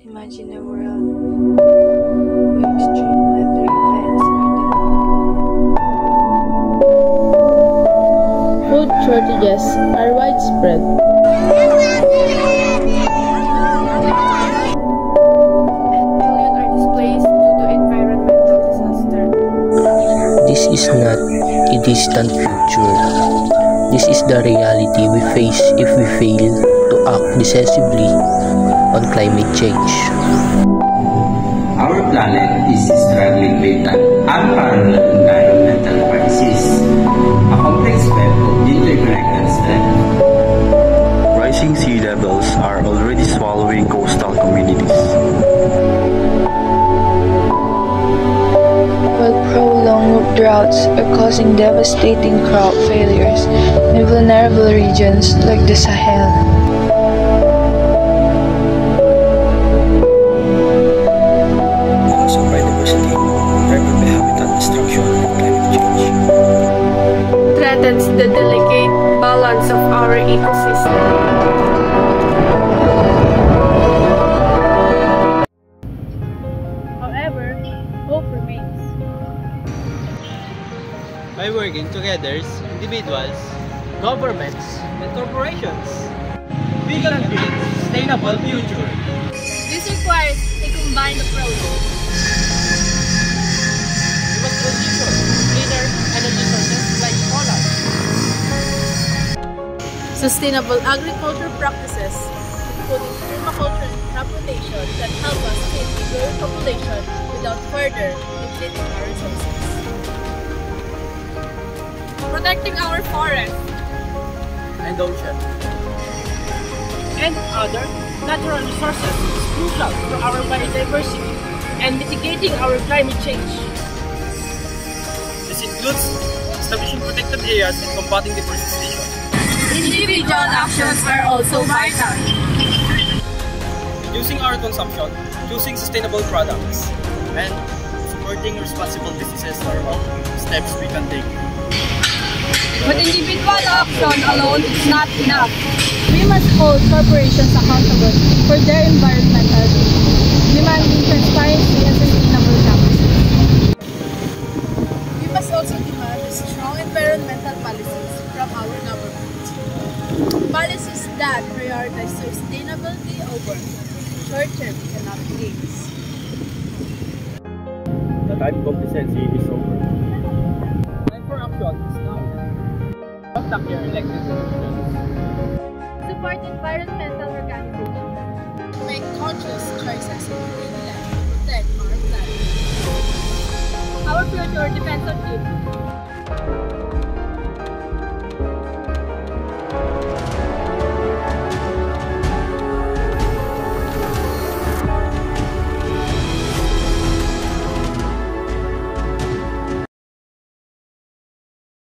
Imagine a world where extreme weather events are Food shortages are widespread. and millions are displaced due to environmental disaster. This is not a distant future. This is the reality we face if we fail to act decisively on climate change. Our planet is struggling with an unparalleled environmental crisis, a complex web of interconnected threats. Rising sea levels are already swallowing coastal communities. While prolonged droughts are causing devastating crop failures in vulnerable regions like the Sahel. Loss of biodiversity, driven by habitat destruction and climate change. Threatens the delicate balance of our ecosystem. However, hope remains. By working together, individuals, governments, and corporations, we can build a sustainable future. This requires a combined approach. We must transition to cleaner energy sources like solar, Sustainable agriculture practices, including permaculture and crop rotation, that help us feed the growing population without further depleting our resources. Protecting our forests and ocean, and other natural resources is crucial for our biodiversity and mitigating our climate change. This includes establishing protected areas and combating deforestation. individual actions are also vital. Reducing our consumption, choosing sustainable products, and supporting responsible businesses are all steps we can take. But individual action alone is not enough. We must hold corporations accountable for their environmental needs, demanding transparency and sustainable practices. We must also demand strong environmental policies from our government. Policies that prioritize sustainability over short-term economic gains. The time complacency is over. Time for action is now. Contact your elected officials. Support environmental organizations. Make conscious choices in daily life to protect our planet. Our future depends on you.